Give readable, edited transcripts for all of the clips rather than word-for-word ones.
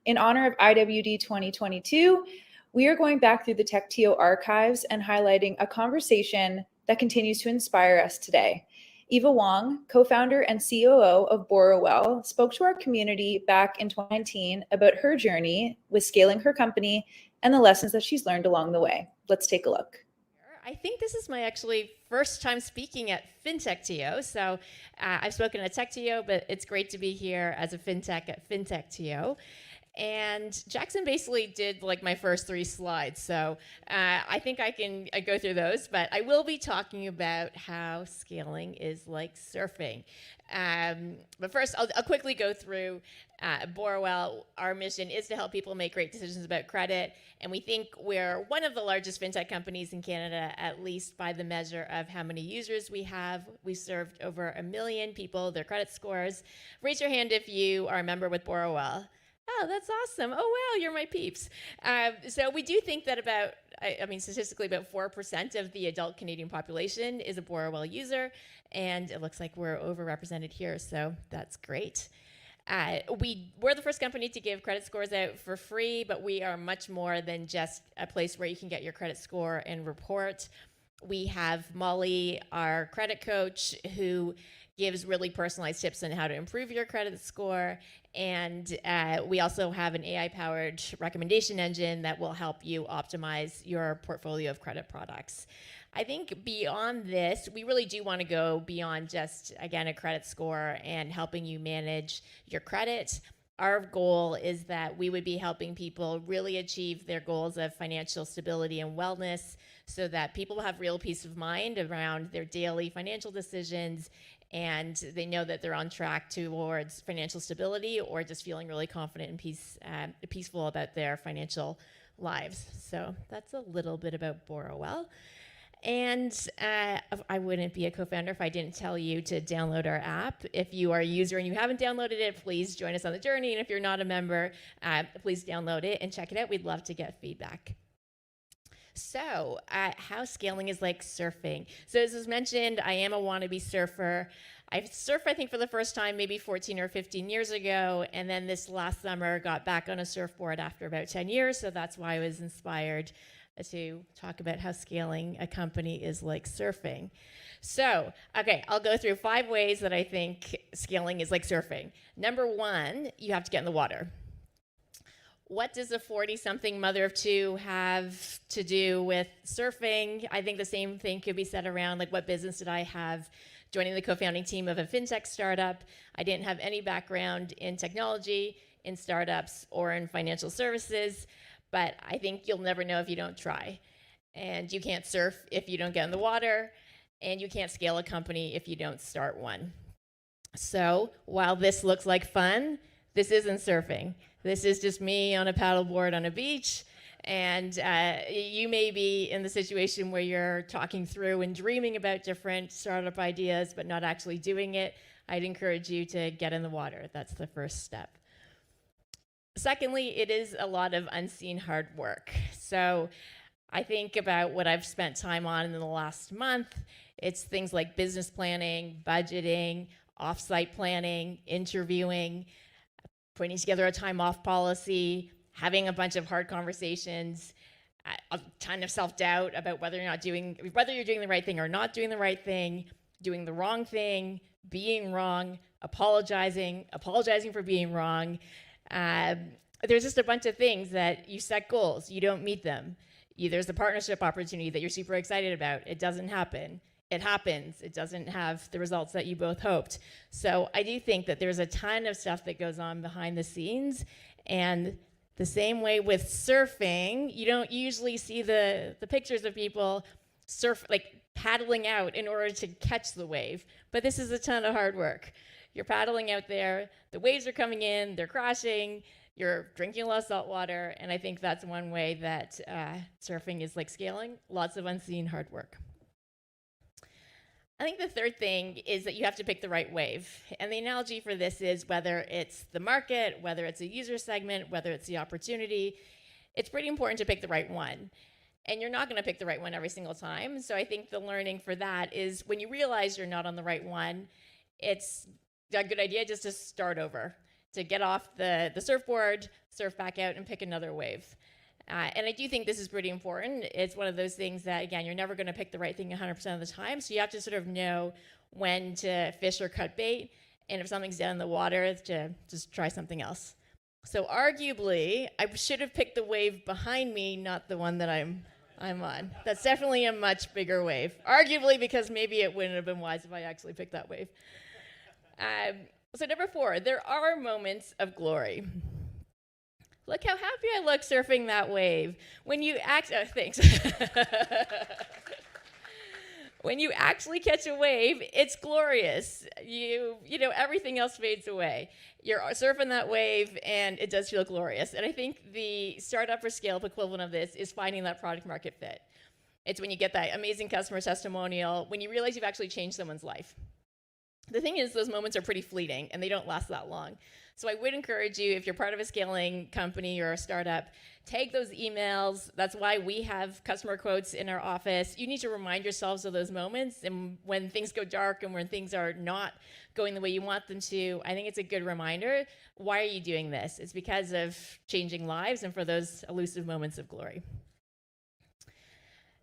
In honor of IWD 2022, we are going back through the TechTO archives and highlighting a conversation that continues to inspire us today. Eva Wong, co-founder and COO of Borewell, spoke to our community back in 2019 about her journey with scaling her company and the lessons that she's learned along the way. Let's take a look. I think this is my actually first time speaking at FinTech So I've spoken at TechTO, but it's great to be here as a FinTech at FinTech And Jackson basically did like my first 3 slides. So I think I can go through those, but I will be talking about how scaling is like surfing. But first, I'll quickly go through Borewell. Our mission is to help people make great decisions about credit. And we think we're one of the largest fintech companies in Canada, at least by the measure of how many users we have. We served over 1 million people, their credit scores. Raise your hand if you are a member with Borewell. Oh, that's awesome. Oh, wow, you're my peeps. So we do think that statistically about 4% of the adult Canadian population is a Borewell user, and it looks like we're overrepresented here, so that's great. We're the first company to give credit scores out for free, but we are much more than just a place where you can get your credit score and report. We have Molly, our credit coach, who gives really personalized tips on how to improve your credit score. And we also have an AI-powered recommendation engine that will help you optimize your portfolio of credit products. I think beyond this, we really do want to go beyond just, again, a credit score and helping you manage your credit. Our goal is that we would be helping people really achieve their goals of financial stability and wellness so that people have real peace of mind around their daily financial decisions, and they know that they're on track towards financial stability or just feeling really confident and peaceful about their financial lives. So that's a little bit about Borewell. And I wouldn't be a co-founder if I didn't tell you to download our app. If you are a user and you haven't downloaded it, please join us on the journey. And if you're not a member, please download it and check it out. We'd love to get feedback. So how scaling is like surfing. So as was mentioned, I am a wannabe surfer. I surfed, I think, for the first time maybe 14 or 15 years ago. And then this last summer, got back on a surfboard after about 10 years. So that's why I was inspired to talk about how scaling a company is like surfing. So, okay, I'll go through 5 ways that I think scaling is like surfing. Number 1, you have to get in the water. What does a 40-something mother of 2 have to do with surfing? I think the same thing could be said around, like, what business did I have joining the co-founding team of a fintech startup? I didn't have any background in technology, in startups, or in financial services. But I think you'll never know if you don't try. And you can't surf if you don't get in the water. And you can't scale a company if you don't start one. So while this looks like fun, this isn't surfing. This is just me on a paddleboard on a beach. And you may be in the situation where you're talking through and dreaming about different startup ideas, but not actually doing it. I'd encourage you to get in the water. That's the first step. Secondly, it is a lot of unseen hard work. So I think about what I've spent time on in the last month. It's things like business planning, budgeting, offsite planning, interviewing, putting together a time off policy, having a bunch of hard conversations, a ton of self-doubt about whether you're doing the right thing or not doing the right thing, doing the wrong thing, being wrong, apologizing for being wrong. There's just a bunch of things that you set goals, you don't meet them. There's a partnership opportunity that you're super excited about. It doesn't happen. It happens. It doesn't have the results that you both hoped. So I do think that there's a ton of stuff that goes on behind the scenes. And the same way with surfing, you don't usually see the pictures of people paddling out in order to catch the wave. But this is a ton of hard work. You're paddling out there, the waves are coming in, they're crashing, you're drinking a lot of salt water, and I think that's one way that surfing is like scaling, lots of unseen hard work. I think the third thing is that you have to pick the right wave. And the analogy for this is whether it's the market, whether it's a user segment, whether it's the opportunity, it's pretty important to pick the right one. And you're not going to pick the right one every single time. So I think the learning for that is when you realize you're not on the right one, it's a good idea just to start over. to get off the surfboard, surf back out, and pick another wave. And I do think this is pretty important. It's one of those things that, again, you're never going to pick the right thing 100% of the time. So you have to sort of know when to fish or cut bait. And if something's down in the water, to just try something else. So arguably, I should have picked the wave behind me, not the one that I'm on. That's definitely a much bigger wave. Arguably, because maybe it wouldn't have been wise if I actually picked that wave. So number 4, there are moments of glory. Look how happy I look surfing that wave. When you thanks. When you actually catch a wave, it's glorious. You know, everything else fades away. You're surfing that wave, and it does feel glorious. And I think the startup or scale-up equivalent of this is finding that product market fit. It's when you get that amazing customer testimonial, when you realize you've actually changed someone's life. The thing is, those moments are pretty fleeting, and they don't last that long. So I would encourage you, if you're part of a scaling company or a startup, take those emails. That's why we have customer quotes in our office. You need to remind yourselves of those moments, and when things go dark and when things are not going the way you want them to, I think it's a good reminder. Why are you doing this? It's because of changing lives and for those elusive moments of glory.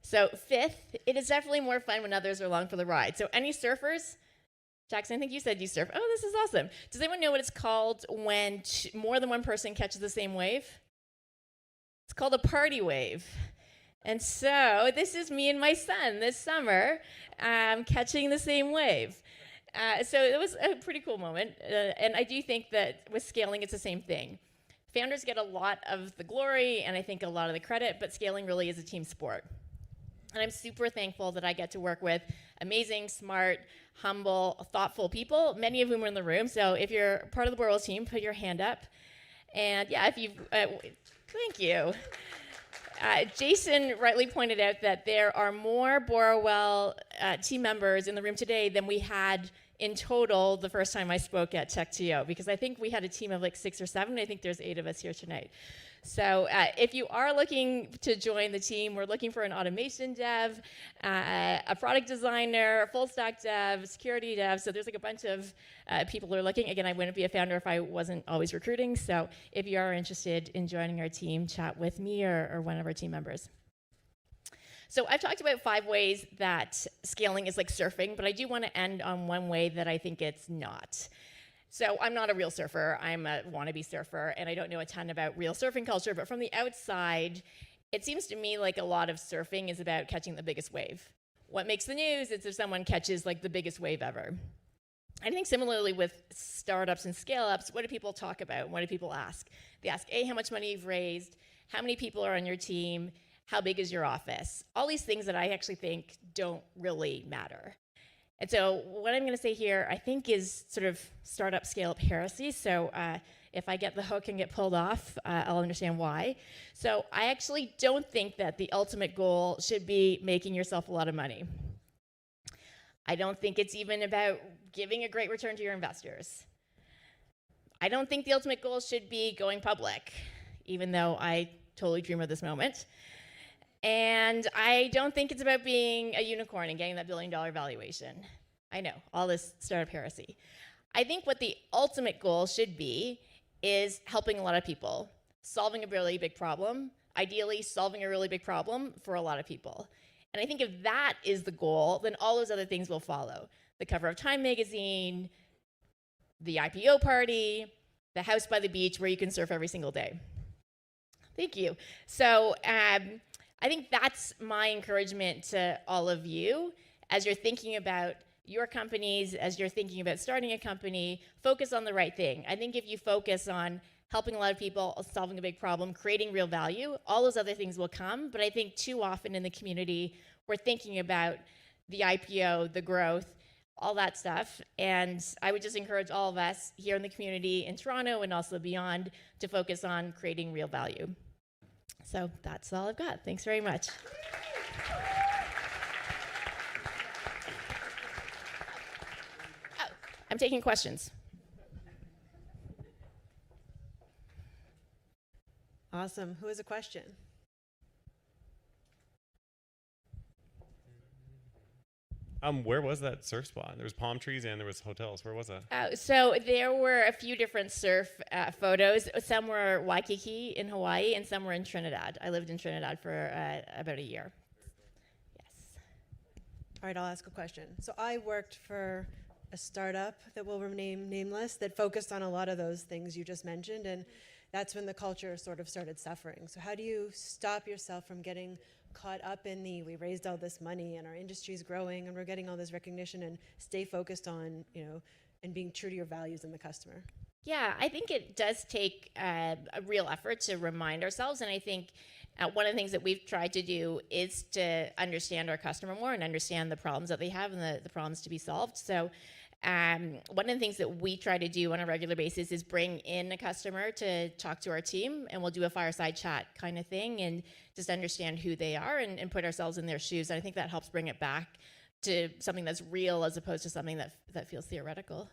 So 5th, it is definitely more fun when others are along for the ride. So any surfers? Jackson, I think you said you surf. Oh, this is awesome. Does anyone know what it's called when more than one person catches the same wave? It's called a party wave. And so this is me and my son this summer catching the same wave. So it was a pretty cool moment. And I do think that with scaling, it's the same thing. Founders get a lot of the glory and I think a lot of the credit, but scaling really is a team sport. And I'm super thankful that I get to work with amazing, smart, humble, thoughtful people, many of whom are in the room. So if you're part of the Borewell team, put your hand up. And yeah, if you, thank you. Jason rightly pointed out that there are more Borewell team members in the room today than we had in total the first time I spoke at TechTO, because I think we had a team of like 6 or 7. I think there's 8 of us here tonight. So if you are looking to join the team, we're looking for an automation dev, a product designer, a full stack dev, security dev. So there's like a bunch of people who are looking. Again, I wouldn't be a founder if I wasn't always recruiting. So if you are interested in joining our team, chat with me or one of our team members. So I've talked about 5 ways that scaling is like surfing, but I do want to end on one way that I think it's not. So I'm not a real surfer, I'm a wannabe surfer, and I don't know a ton about real surfing culture, but from the outside, it seems to me like a lot of surfing is about catching the biggest wave. What makes the news is if someone catches like the biggest wave ever. I think similarly with startups and scale-ups, what do people talk about? What do people ask? They ask, A, how much money you've raised, how many people are on your team, how big is your office? All these things that I actually think don't really matter. And so what I'm going to say here, I think, is sort of startup scale-up heresy. So if I get the hook and get pulled off, I'll understand why. So I actually don't think that the ultimate goal should be making yourself a lot of money. I don't think it's even about giving a great return to your investors. I don't think the ultimate goal should be going public, even though I totally dream of this moment. And I don't think it's about being a unicorn and getting that $1 billion valuation. I know, all this startup heresy. I think what the ultimate goal should be is helping a lot of people, solving a really big problem, ideally solving a really big problem for a lot of people. And I think if that is the goal, then all those other things will follow. The cover of Time magazine, the IPO party, the house by the beach where you can surf every single day. Thank you. So, I think that's my encouragement to all of you as you're thinking about your companies, as you're thinking about starting a company, focus on the right thing. I think if you focus on helping a lot of people, solving a big problem, creating real value, all those other things will come. But I think too often in the community, we're thinking about the IPO, the growth, all that stuff. And I would just encourage all of us here in the community in Toronto and also beyond to focus on creating real value. So that's all I've got. Thanks very much. Oh, I'm taking questions. Awesome. Who has a question? Where was that surf spot? There was palm trees and there was hotels. Where was that? So there were a few different surf photos. Some were Waikiki in Hawaii, and some were in Trinidad. I lived in Trinidad for about a year. Yes. All right, I'll ask a question. So I worked for a startup that will remain nameless that focused on a lot of those things you just mentioned, and that's when the culture sort of started suffering. So how do you stop yourself from getting caught up in we raised all this money and our industry's growing and we're getting all this recognition, and stay focused on, and being true to your values and the customer? Yeah, I think it does take a real effort to remind ourselves. And I think one of the things that we've tried to do is to understand our customer more and understand the problems that they have and the problems to be solved. So one of the things that we try to do on a regular basis is bring in a customer to talk to our team, and we'll do a fireside chat kind of thing and just understand who they are and put ourselves in their shoes. And I think that helps bring it back to something that's real as opposed to something that feels theoretical.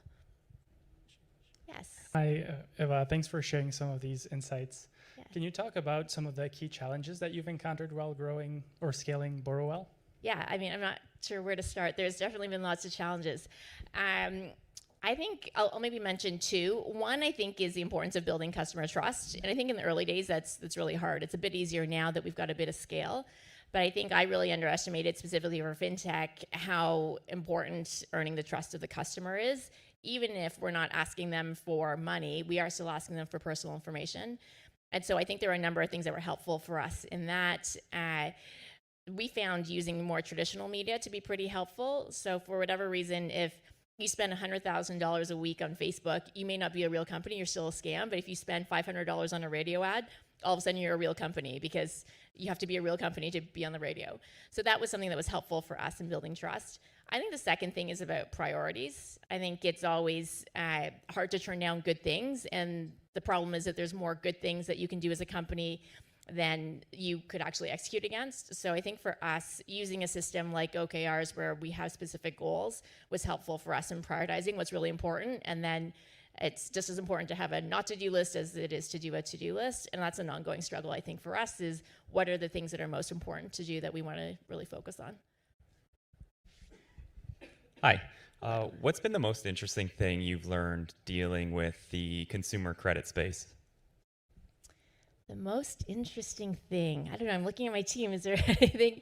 Yes. Hi, Eva. Thanks for sharing some of these insights. Yeah. Can you talk about some of the key challenges that you've encountered while growing or scaling Borewell? Yeah, I mean, I'm not sure where to start. There's definitely been lots of challenges. I think I'll maybe mention two. One, I think, is the importance of building customer trust. And I think in the early days, that's really hard. It's a bit easier now that we've got a bit of scale. But I think I really underestimated, specifically for fintech, how important earning the trust of the customer is. Even if we're not asking them for money, we are still asking them for personal information. And so I think there are a number of things that were helpful for us in that. We found using more traditional media to be pretty helpful. So for whatever reason, if you spend $100,000 a week on Facebook, you may not be a real company, you're still a scam. But if you spend $500 on a radio ad, all of a sudden you're a real company, because you have to be a real company to be on the radio. So that was something that was helpful for us in building trust. I think the second thing is about priorities. I think it's always hard to turn down good things. And the problem is that there's more good things that you can do as a company than you could actually execute against. So I think for us, using a system like OKRs where we have specific goals was helpful for us in prioritizing what's really important. And then it's just as important to have a not to-do list as it is to do a to-do list. And that's an ongoing struggle, I think, for us, is what are the things that are most important to do that we want to really focus on. Hi. What's been the most interesting thing you've learned dealing with the consumer credit space? The most interesting thing, I don't know, I'm looking at my team. Is there anything?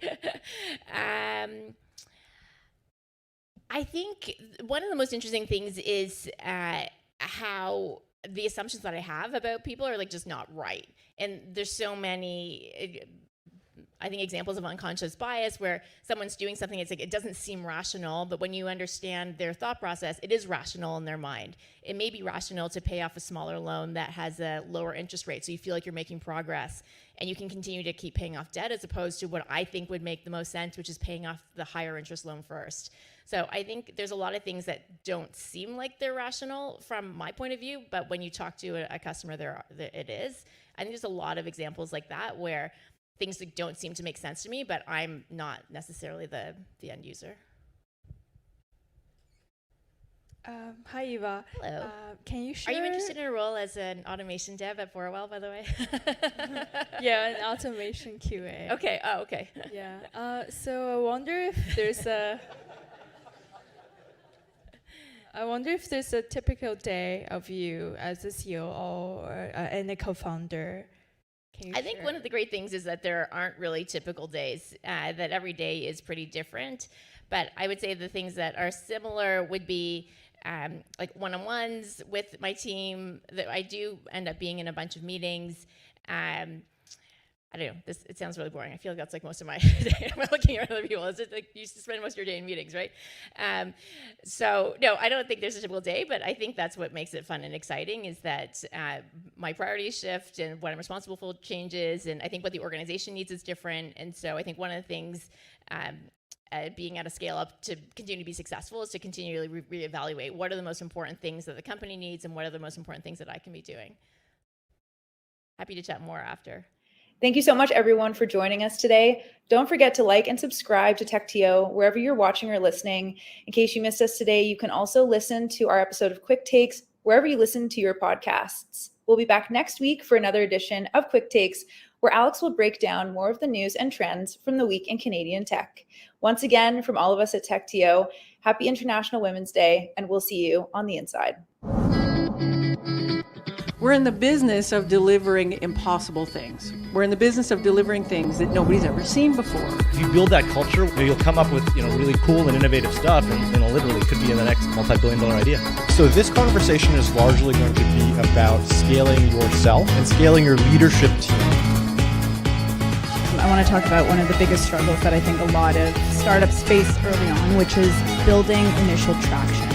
I think one of the most interesting things is how the assumptions that I have about people are just not right. And there's so many, I think, examples of unconscious bias where someone's doing something, it's it doesn't seem rational, but when you understand their thought process, it is rational in their mind. It may be rational to pay off a smaller loan that has a lower interest rate, so you feel like you're making progress, and you can continue to keep paying off debt, as opposed to what I think would make the most sense, which is paying off the higher interest loan first. So I think there's a lot of things that don't seem like they're rational from my point of view, but when you talk to a customer, it is. I think there's a lot of examples like that where things that don't seem to make sense to me, but I'm not necessarily the end user. Hi, Eva. Hello. Can you share? Are you interested in a role as an automation dev at Borewell, by the way? Yeah, an automation QA. Okay. Oh, okay. Yeah. So I wonder if there's a typical day of you as a CEO and a co-founder. I think one of the great things is that there aren't really typical days, that every day is pretty different. But I would say the things that are similar would be like one-on-ones with my team. That I do end up being in a bunch of meetings. I don't know, it sounds really boring. I feel like that's most of my day. I'm looking at other people. It's just you spend most of your day in meetings, right? So no, I don't think there's a typical day, but I think that's what makes it fun and exciting, is that my priorities shift and what I'm responsible for changes, and I think what the organization needs is different. And so I think one of the things being at a scale up to continue to be successful is to continually reevaluate what are the most important things that the company needs and what are the most important things that I can be doing. Happy to chat more after. Thank you so much, everyone, for joining us today. Don't forget to like and subscribe to TechTO wherever you're watching or listening. In case you missed us today, you can also listen to our episode of Quick Takes wherever you listen to your podcasts. We'll be back next week for another edition of Quick Takes, where Alex will break down more of the news and trends from the week in Canadian tech. Once again, from all of us at TechTO, happy International Women's Day, and we'll see you on the inside. We're in the business of delivering impossible things. We're in the business of delivering things that nobody's ever seen before. If you build that culture, you'll come up with really cool and innovative stuff, and literally could be in the next multi-billion-dollar idea. So this conversation is largely going to be about scaling yourself and scaling your leadership team. I want to talk about one of the biggest struggles that I think a lot of startups face early on, which is building initial traction.